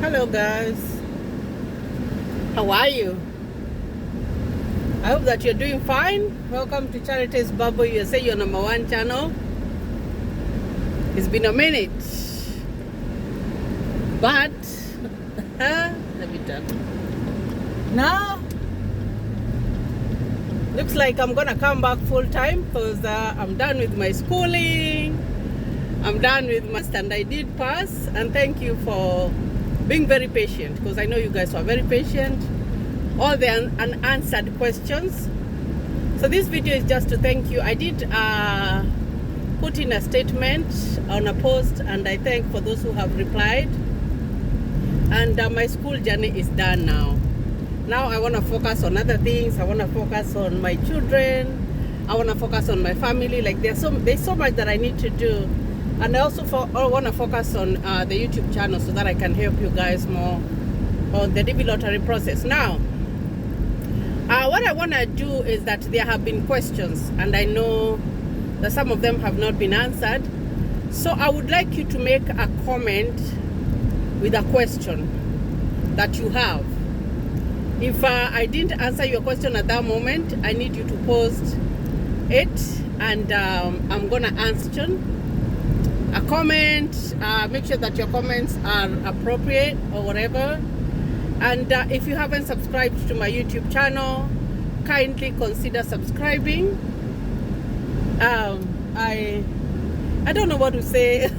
Hello guys, how are you? I hope that you're doing fine. Welcome to Charities Bubble USA, your number one channel. It's been a minute, but let me turn. Now looks like I'm gonna come back full time because I'm done with my schooling. I'm done with my and I did pass, and thank you for being very patient, because I know you guys were very patient. All the unanswered questions. So this video is just to thank you. I did put in a statement on a post, and I thank for those who have replied. And my school journey is done now. Now I want to focus on other things. I want to focus on my children. I want to focus on my family. Like there's so much that I need to do. And I also want to focus on the YouTube channel so that I can help you guys more on the DV lottery process. Now, what I want to do is that there have been questions, and I know that some of them have not been answered. So I would like you to make a comment with a question that you have. If I didn't answer your question at that moment, I need you to post it, and I'm going to answer a comment. Make sure that your comments are appropriate or whatever. And if you haven't subscribed to my YouTube channel, kindly consider subscribing. I don't know what to say.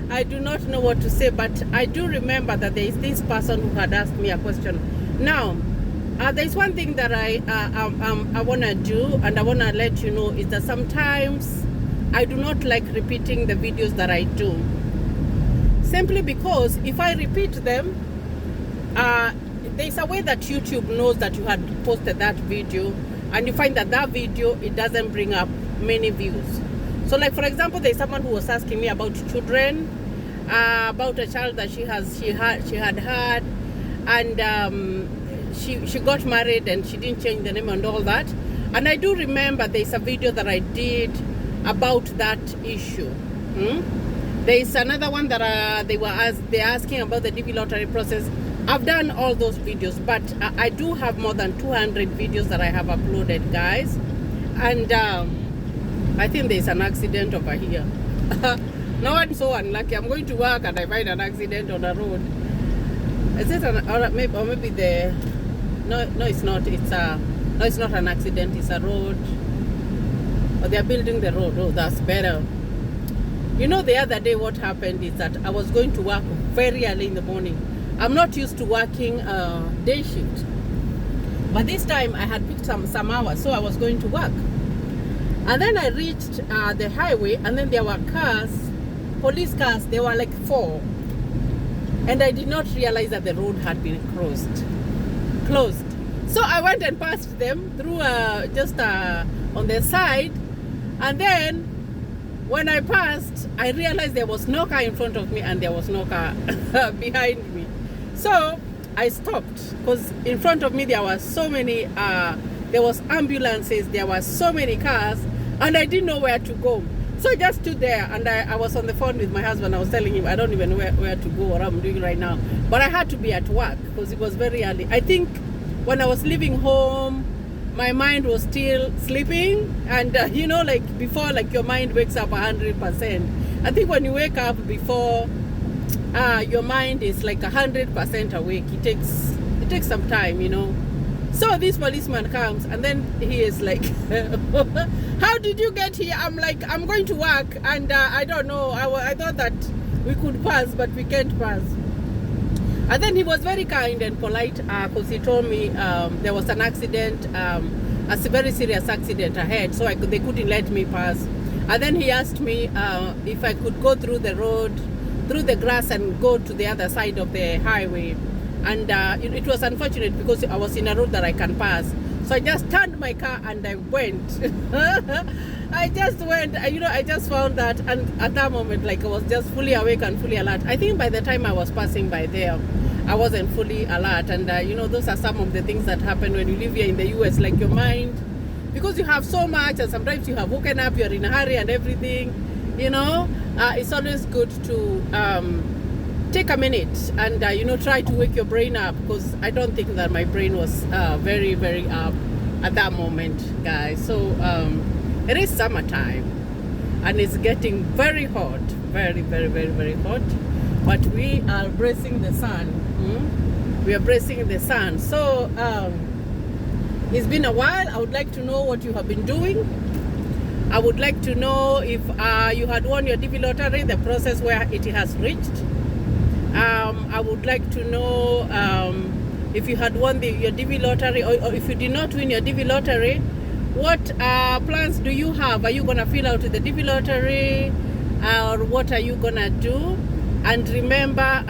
I do not know what to say, but I do remember that there is this person who had asked me a question. Now, there's one thing that I want to do, and I want to let you know, is that sometimes I do not like repeating the videos that I do, simply because if I repeat them, there's a way that YouTube knows that you had posted that video, and you find that video, it doesn't bring up many views. So like, for example, there's someone who was asking me about children, about a child that she had, and she got married and she didn't change the name and all that. And I do remember there's a video that I did about that issue. There is another one that they're asking about the DV lottery process. I've done all those videos, but I do have more than 200 videos that I have uploaded, guys. And I think there's an accident over here. No, I'm so unlucky. I'm going to work and I find an accident on the road. Is it maybe the no, it's not. No, it's not an accident. It's a road. Or they're building the road. Oh, that's better. You know, the other day what happened is that I was going to work very early in the morning. I'm not used to working day shift, but this time I had picked some hours, so I was going to work. And then I reached the highway, and then there were cars, police cars. There were like 4, and I did not realize that the road had been closed. So I went and passed them through just on the side. And then when I passed, I realized there was no car in front of me and there was no car behind me. So I stopped, because in front of me there were so many, there was ambulances, there were so many cars, and I didn't know where to go. So I just stood there, and I was on the phone with my husband. I was telling him I don't even know where to go, what I'm doing right now. But I had to be at work because it was very early. I think when I was leaving home, my mind was still sleeping, and you know, like before, like your mind wakes up 100%. I think when you wake up before your mind is like 100% awake, it takes some time, you know. So this policeman comes, and then he is like, how did you get here? I'm like, I'm going to work, and I don't know, I thought that we could pass, but we can't pass. And then he was very kind and polite, because he told me there was an accident, a very serious accident ahead, so they couldn't let me pass. And then he asked me if I could go through the road, through the grass, and go to the other side of the highway. And it was unfortunate because I was in a road that I can pass. So I just turned my car and I went. I just went, you know, I just found that, and at that moment, like, I was just fully awake and fully alert. I think by the time I was passing by there, I wasn't fully alert. And you know, those are some of the things that happen when you live here in the US. Like, your mind, because you have so much, and sometimes you have woken up, you're in a hurry and everything, you know. It's always good to take a minute and try to wake your brain up, because I don't think that my brain was very, very up at that moment, guys. So it is summertime and it's getting very hot, very, very, very, very hot, but we are bracing the sun. We are bracing the sun. So it's been a while. I would like to know what you have been doing. I would like to know if you had won your DV lottery, the process where it has reached. I would like to know if you had won your DV lottery, or if you did not win your DV lottery, what plans do you have? Are you going to fill out the DV lottery, or what are you going to do? And remember,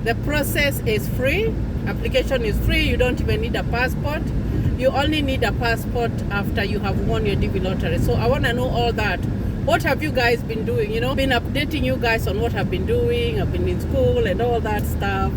the process is free. Application is free. You don't even need a passport. You only need a passport after you have won your DV lottery. So I want to know all that. What have you guys been doing? Been updating you guys on what I've been doing. I've been in school and all that stuff.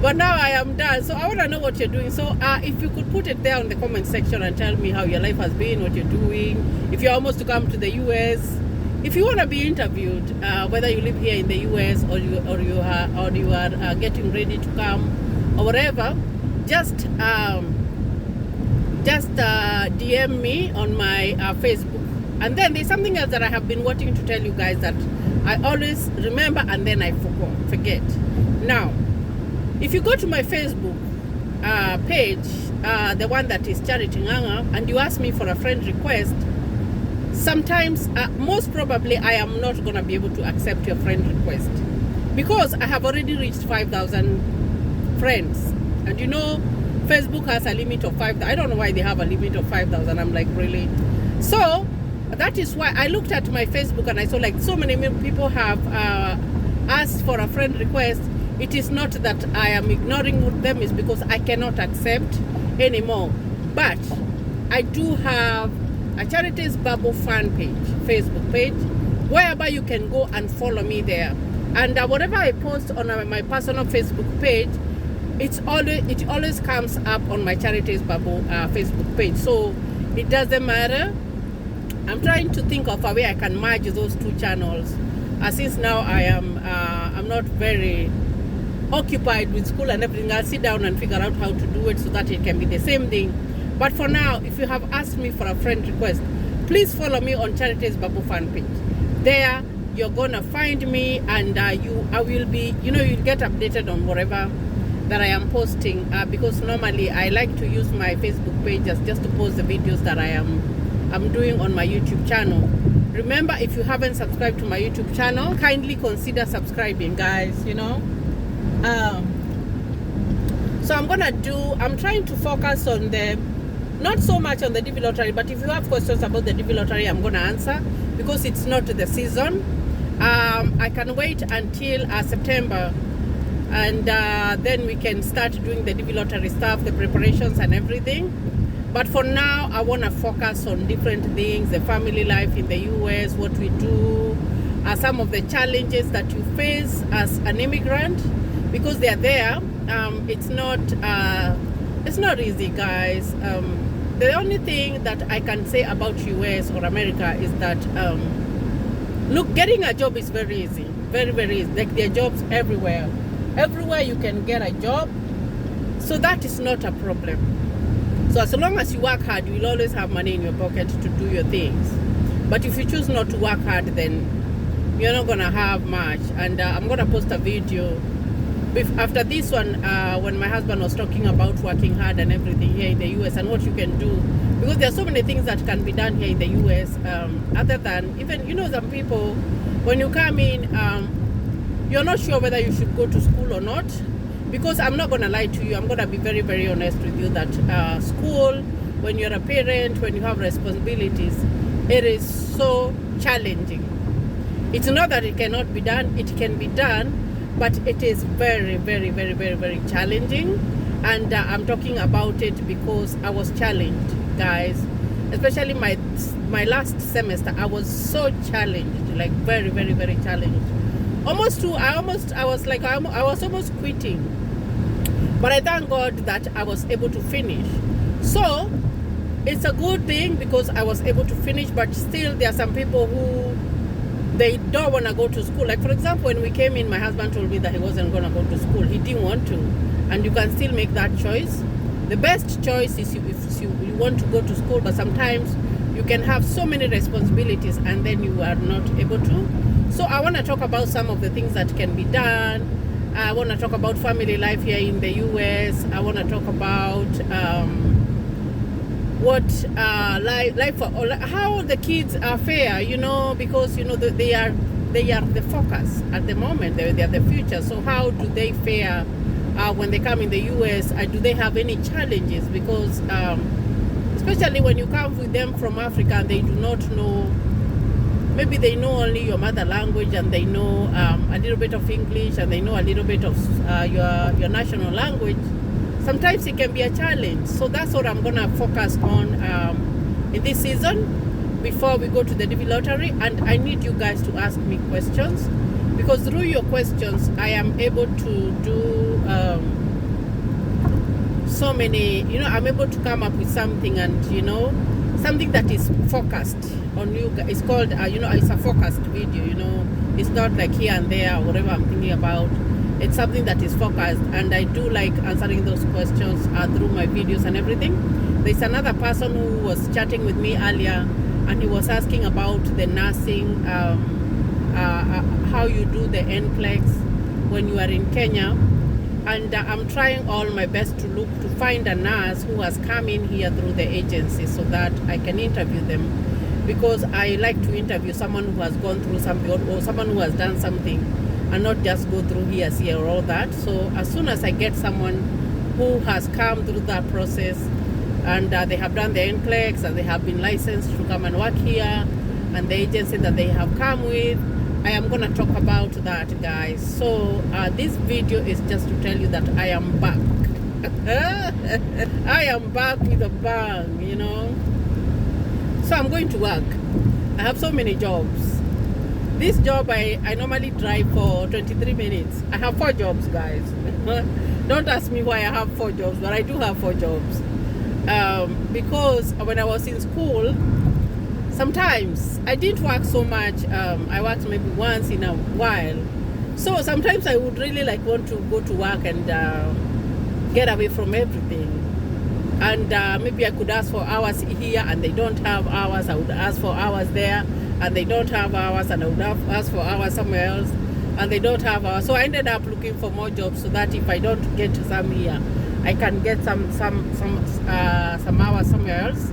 But now I am done. So I want to know what you're doing. So if you could put it there in the comment section and tell me how your life has been, what you're doing. If you're almost to come to the US. If you want to be interviewed, whether you live here in the US or you are getting ready to come or whatever, just DM me on my Facebook. And then there's something else that I have been wanting to tell you guys that I always remember and then I forget. Now, if you go to my Facebook page, the one that is Charity Nganga, and you ask me for a friend request, sometimes, most probably, I am not going to be able to accept your friend request, because I have already reached 5,000 friends. And Facebook has a limit of 5,000. I don't know why they have a limit of 5,000. I'm like, really? So that is why I looked at my Facebook and I saw like so many people have asked for a friend request. It is not that I am ignoring them, it's because I cannot accept anymore. But I do have a Charities Bubble fan page, Facebook page, whereby you can go and follow me there. And whatever I post on my personal Facebook page, it always comes up on my Charities Bubble Facebook page. So it doesn't matter. I'm trying to think of a way I can merge those two channels. Since now I'm not very occupied with school and everything, I'll sit down and figure out how to do it so that it can be the same thing. But for now, if you have asked me for a friend request, please follow me on Charities Bubble fan page. There, you're gonna find me, and I will be, you'll get updated on whatever that I am posting. Because normally I like to use my Facebook page just to post the videos that I'm doing on my YouTube channel. Remember, if you haven't subscribed to my YouTube channel, kindly consider subscribing, guys. So I'm trying to focus on not so much on the DV lottery, but if you have questions about the DV lottery, I'm going to answer, because it's not the season. I can wait until September, and then we can start doing the DV lottery stuff, the preparations and everything. But for now, I want to focus on different things, the family life in the US, what we do, some of the challenges that you face as an immigrant, because they're there. It's not easy, guys. The only thing that I can say about US or America is that, look, getting a job is very easy. Very, very easy. Like, there are jobs everywhere. Everywhere you can get a job. So that is not a problem. So as long as you work hard, you will always have money in your pocket to do your things. But if you choose not to work hard, then you're not going to have much. And I'm going to post a video after this one, when my husband was talking about working hard and everything here in the US and what you can do, because there are so many things that can be done here in the US, other than even, some people, when you come in, you're not sure whether you should go to school or not, because I'm not going to lie to you. I'm going to be very, very honest with you that school, when you're a parent, when you have responsibilities, it is so challenging. It's not that it cannot be done, it can be done, but it is very, very, very, very, very challenging. And I'm talking about it because I was challenged, guys. Especially my last semester, I was so challenged, like very, very, very challenged. I was almost quitting. But I thank God that I was able to finish. So it's a good thing because I was able to finish, but still there are some people who they don't want to go to school. Like, for example, when we came in, my husband told me that he wasn't going to go to school. He didn't want to. And you can still make that choice. The best choice is if you want to go to school, but sometimes you can have so many responsibilities and then you are not able to. So I want to talk about some of the things that can be done. I want to talk about family life here in the US. I want to talk about what life how the kids are fair, you know, because you know they are the focus at the moment. They are the future. So how do they fare when they come in the US? Do they have any challenges? Because especially when you come with them from Africa and they do not know, maybe they know only your mother language and they know a little bit of English and they know a little bit of your national language. Sometimes it can be a challenge. So that's what I'm going to focus on in this season before we go to the DV lottery. And I need you guys to ask me questions, because through your questions I am able to do so many, you know, I'm able to come up with something, and you know, something that is focused on you. It's called you know, it's a focused video, you know. It's not like here and there or whatever I'm thinking about. It's something that is focused, and I do like answering those questions through my videos and everything. There's another person who was chatting with me earlier, and he was asking about the nursing, how you do the NCLEX when you are in Kenya. And I'm trying all my best to look to find a nurse who has come in here through the agency so that I can interview them, because I like to interview someone who has gone through something, or someone who has done something, and not just go through here or all that. So as soon as I get someone who has come through that process and they have done the NCLEX and they have been licensed to come and work here, and the agency that they have come with, I am going to talk about that, guys. So this video is just to tell you that I am back. I am back with a bang, you know. So I'm going to work. I have so many jobs. This job I normally drive for 23 minutes. I have 4 jobs, guys. Don't ask me why I have 4 jobs, but I do have 4 jobs. Because when I was in school, sometimes I didn't work so much. I worked maybe once in a while. So sometimes I would really like want to go to work and get away from everything. And maybe I could ask for hours here and they don't have hours. I would ask for hours there and they don't have hours, and I would ask for hours somewhere else and they don't have hours. So I ended up looking for more jobs so that if I don't get some here, I can get some hours somewhere else.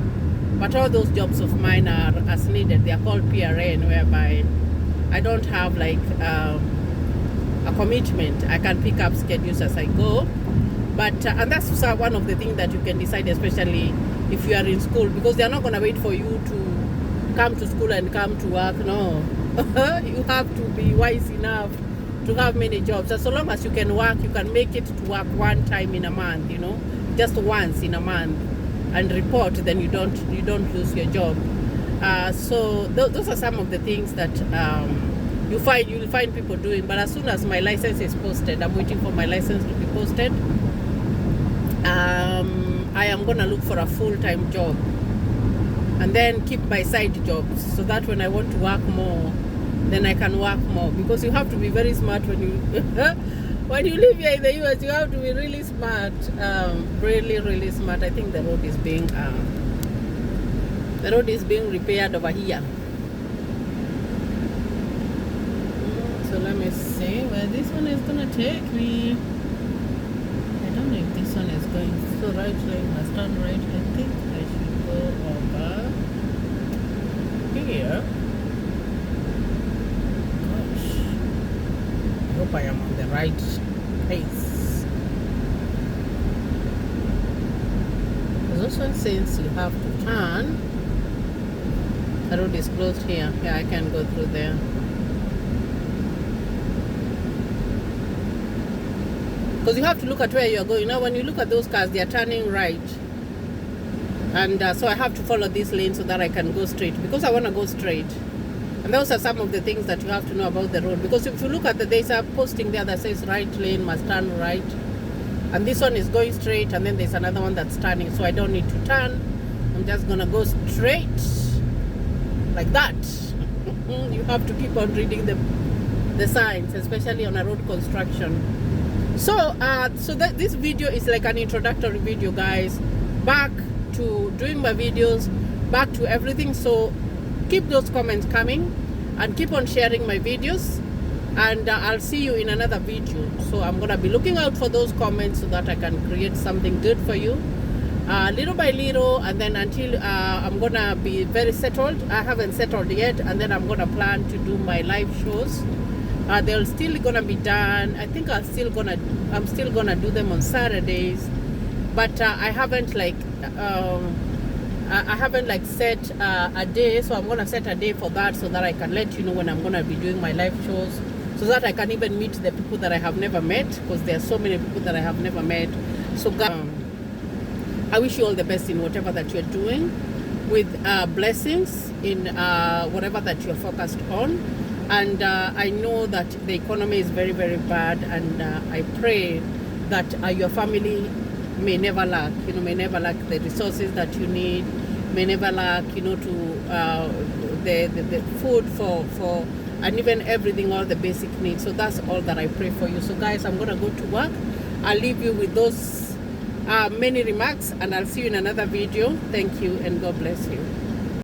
But all those jobs of mine are as needed. They are called PRN, whereby I don't have like a commitment. I can pick up schedules as I go. But and that's one of the things that you can decide, especially if you are in school, because they are not going to wait for you to come to school and come to work. No, you have to be wise enough to have many jobs. So long as you can work, you can make it to work one time in a month, you know, just once in a month, and report, then you don't lose your job. So those are some of the things that you'll find people doing. But as soon as my license is posted, I'm waiting for my license to be posted. I am gonna look for a full-time job and then keep my side jobs, so that when I want to work more, then I can work more. Because you have to be very smart when you when you live here in the US. You have to be really smart, really smart. I think the road is being repaired over here. So let me see where this one is gonna take me. I don't know if this one is going. So right lane must turn right. I think I should go over here. Gosh, I hope I am on the right pace. Because this one says you have to turn. The road is closed here. Yeah, I can go through there. Because you have to look at where you are going. Now when you look at those cars, they are turning right. And so I have to follow this lane so that I can go straight, because I want to go straight. And those are some of the things that you have to know about the road. Because if you look at there's a posting there that says right lane must turn right. And this one is going straight, and then there's another one that's turning. So I don't need to turn. I'm just going to go straight like that. You have to keep on reading the signs, especially on a road construction. So this video is like an introductory video, guys, back to doing my videos, back to everything. So keep those comments coming and keep on sharing my videos, and I'll see you in another video. So I'm gonna be looking out for those comments so that I can create something good for you, little by little, and then until I'm gonna be very settled. I haven't settled yet, and then I'm gonna plan to do my live shows. They're still gonna be done. I think I'm still gonna do them on Saturdays, but I haven't like set a day. So I'm gonna set a day for that so that I can let you know when I'm gonna be doing my live shows, so that I can even meet the people that I have never met, because there are so many people that I have never met. So I wish you all the best in whatever that you're doing, with blessings in whatever that you're focused on. And I know that the economy is very, very bad, and I pray that your family may never lack, may never lack the resources that you need, may never lack, to the food for and even everything, all the basic needs. So that's all that I pray for you. So guys, I'm gonna go to work. I'll leave you with those many remarks, and I'll see you in another video. Thank you, and God bless you.